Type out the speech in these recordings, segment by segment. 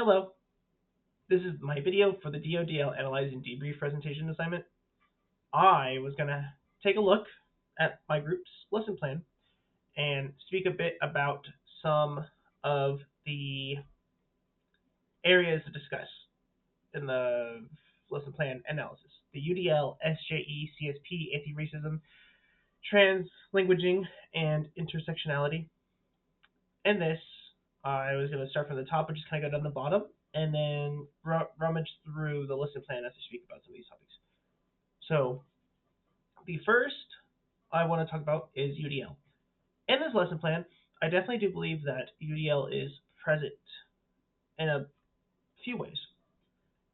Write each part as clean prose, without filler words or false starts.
Hello, this is my video for the DODL Analyze and Debrief presentation assignment. I was going to take a look at my group's lesson plan and speak a bit about some of the areas to discuss in the lesson plan analysis. The UDL, SJE, CSP, anti-racism, translanguaging, and intersectionality. In this, I was going to start from the top and just kind of go down the bottom and then rummage through the lesson plan as I speak about some of these topics. So the first I want to talk about is UDL. In this lesson plan, I definitely do believe that UDL is present in a few ways.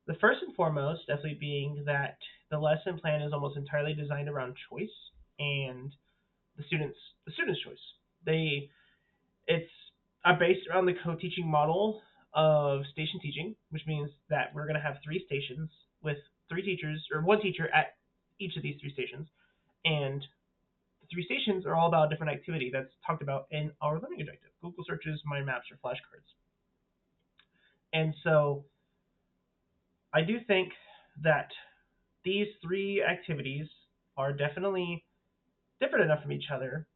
The first and foremost definitely being that the lesson plan is almost entirely designed around choice and the student's choice. It's based around the co-teaching model of station teaching, which means that we're going to have 3 stations with 3 teachers or 1 teacher at each of these 3 stations, and the 3 stations are all about a different activity that's talked about in our learning objective: Google searches, mind maps, or flashcards. And so I do think that these 3 activities are definitely different enough from each other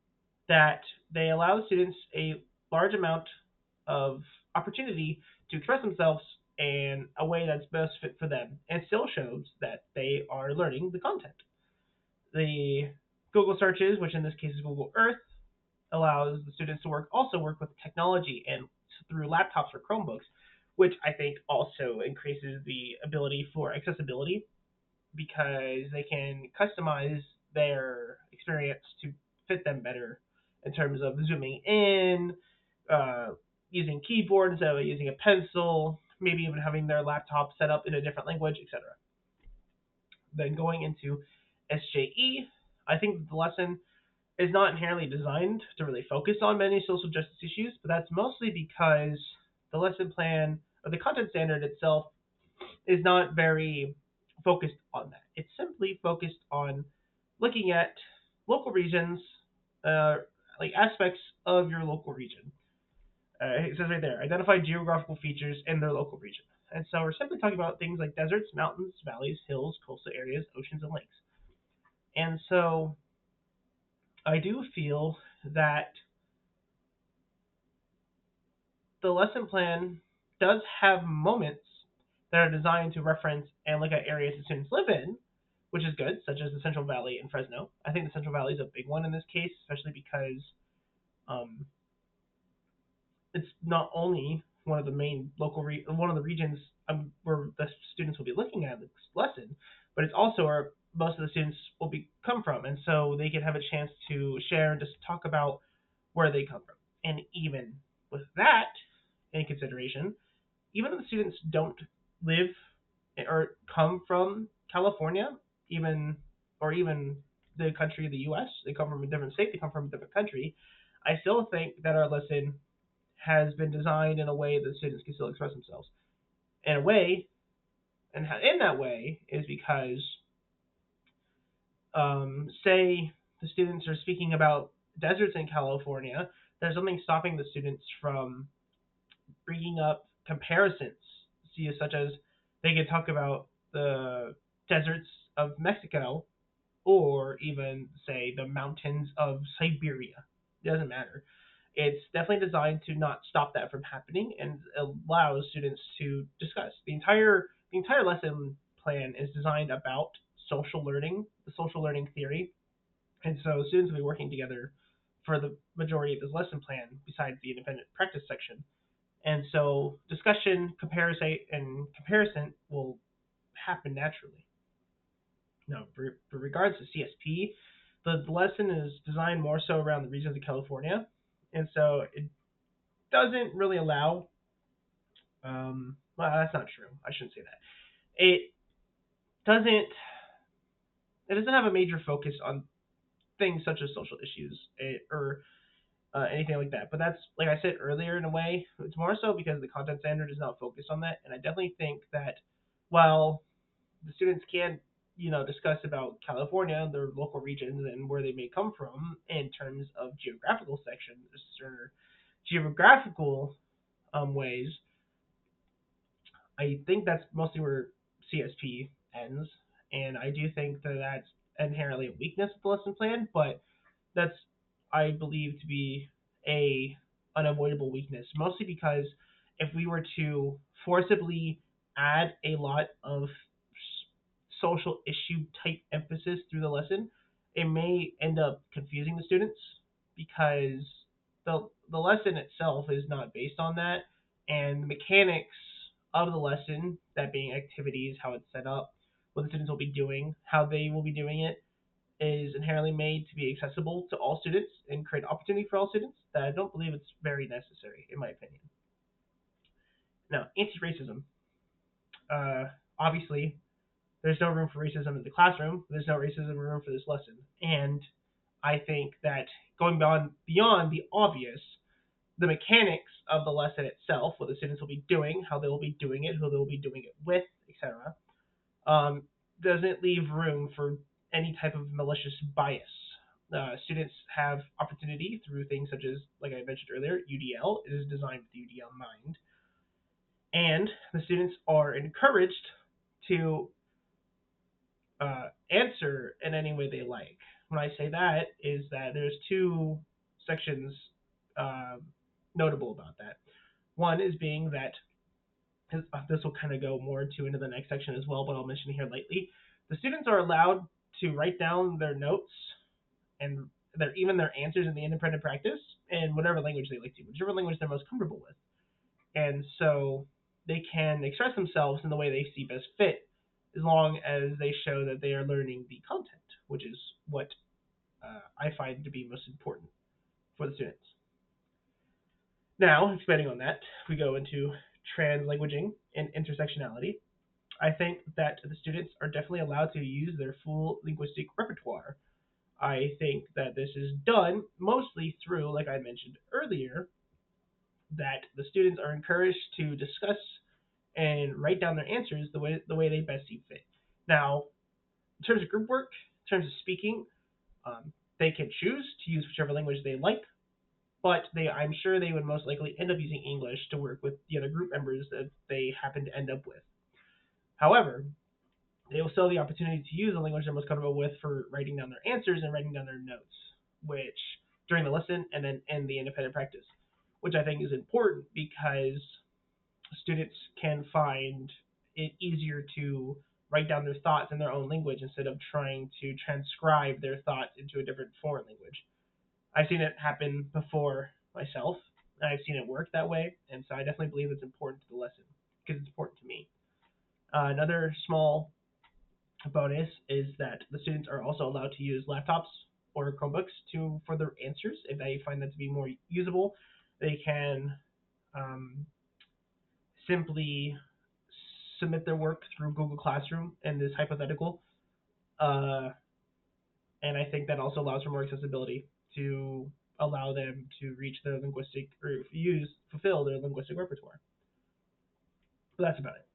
that they allow students a large amount of opportunity to express themselves in a way that's best fit for them and still shows that they are learning the content. The Google searches, which in this case is Google Earth, allows the students to also work with technology and through laptops or Chromebooks, which I think also increases the ability for accessibility because they can customize their experience to fit them better in terms of zooming in, using keyboard instead of using a pencil, maybe even having their laptop set up in a different language, etc. Then going into SJE, I think the lesson is not inherently designed to really focus on many social justice issues, but that's mostly because the lesson plan or the content standard itself is not very focused on that. It's simply focused on looking at local regions, like aspects of your local region. It says right there, identify geographical features in their local region. And so we're simply talking about things like deserts, mountains, valleys, hills, coastal areas, oceans, and lakes. And so I do feel that the lesson plan does have moments that are designed to reference and look at areas that students live in, which is good, such as the Central Valley and Fresno. I think the Central Valley is a big one in this case, especially because it's not only one of the main one of the regions where the students will be looking at this lesson, but it's also where most of the students will come from, and so they can have a chance to share and just talk about where they come from. And even with that in consideration, even if the students don't live or come from California, even the country of the U.S., they come from a different state, they come from a different country, I still think that our lesson has been designed in a way that students can still express themselves. In a way, and in that way is because, say, the students are speaking about deserts in California, there's something stopping the students from bringing up comparisons, such as they can talk about the deserts of Mexico or even, say, the mountains of Siberia. It doesn't matter. It's definitely designed to not stop that from happening and allows students to discuss. The entire lesson plan is designed about social learning, the social learning theory, and so students will be working together for the majority of this lesson plan besides the independent practice section. And so discussion, comparison will happen naturally. Now, for regards to CSP, the lesson is designed more so around the regions of California, and so it doesn't really allow. Well, that's not true. I shouldn't say that. It doesn't. It doesn't have a major focus on things such as social issues or anything like that. But that's, like I said earlier, in a way, it's more so because the content standard is not focused on that. And I definitely think that while the students can, discuss about California, their local regions, and where they may come from in terms of geographical sections or geographical ways, I think that's mostly where CSP ends, and I do think that that's inherently a weakness of the lesson plan, but that's I believe to be a unavoidable weakness, mostly because if we were to forcibly add a lot of social issue type emphasis through the lesson, it may end up confusing the students because the lesson itself is not based on that, and the mechanics of the lesson, that being activities, how it's set up, what the students will be doing, how they will be doing it, is inherently made to be accessible to all students and create opportunity for all students, that I don't believe it's very necessary, in my opinion. Now, anti-racism. Uh, Obviously, there's no room for racism in the classroom. There's no racism room for this lesson. And I think that going beyond the obvious, the mechanics of the lesson itself, what the students will be doing, how they will be doing it, who they will be doing it with, etc., um, doesn't leave room for any type of malicious bias. Students have opportunity through things such as, like I mentioned earlier, UDL. It is designed with UDL in mind. And the students are encouraged to answer in any way they like. When I say that, is that there's two sections uh, notable about that. One is being that this will kind of go more into the next section as well, but I'll mention here lightly. The students are allowed to write down their notes and even their answers in the independent practice in whatever language they like to, whichever language they're most comfortable with. And so they can express themselves in the way they see best fit, as long as they show that they are learning the content, which is what I find to be most important for the students. Now, expanding on that, we go into translanguaging and intersectionality. I think that the students are definitely allowed to use their full linguistic repertoire. I think that this is done mostly through, like I mentioned earlier, that the students are encouraged to discuss and write down their answers the way they best see fit. Now, in terms of group work, in terms of speaking, they can choose to use whichever language they like, but I'm sure they would most likely end up using English to work with the other group members that they happen to end up with. However, they will still have the opportunity to use the language they're most comfortable with for writing down their answers and writing down their notes, which during the lesson and then in the independent practice, which I think is important because students can find it easier to write down their thoughts in their own language instead of trying to transcribe their thoughts into a different foreign language. I've seen it happen before myself, and I've seen it work that way, and so I definitely believe it's important to the lesson because it's important to me. Another small bonus is that the students are also allowed to use laptops or Chromebooks for their answers if they find that to be more usable. They can um, simply submit their work through Google Classroom in this hypothetical, uh, and I think that also allows for more accessibility to allow them to reach their linguistic or fulfill their linguistic repertoire. But that's about it.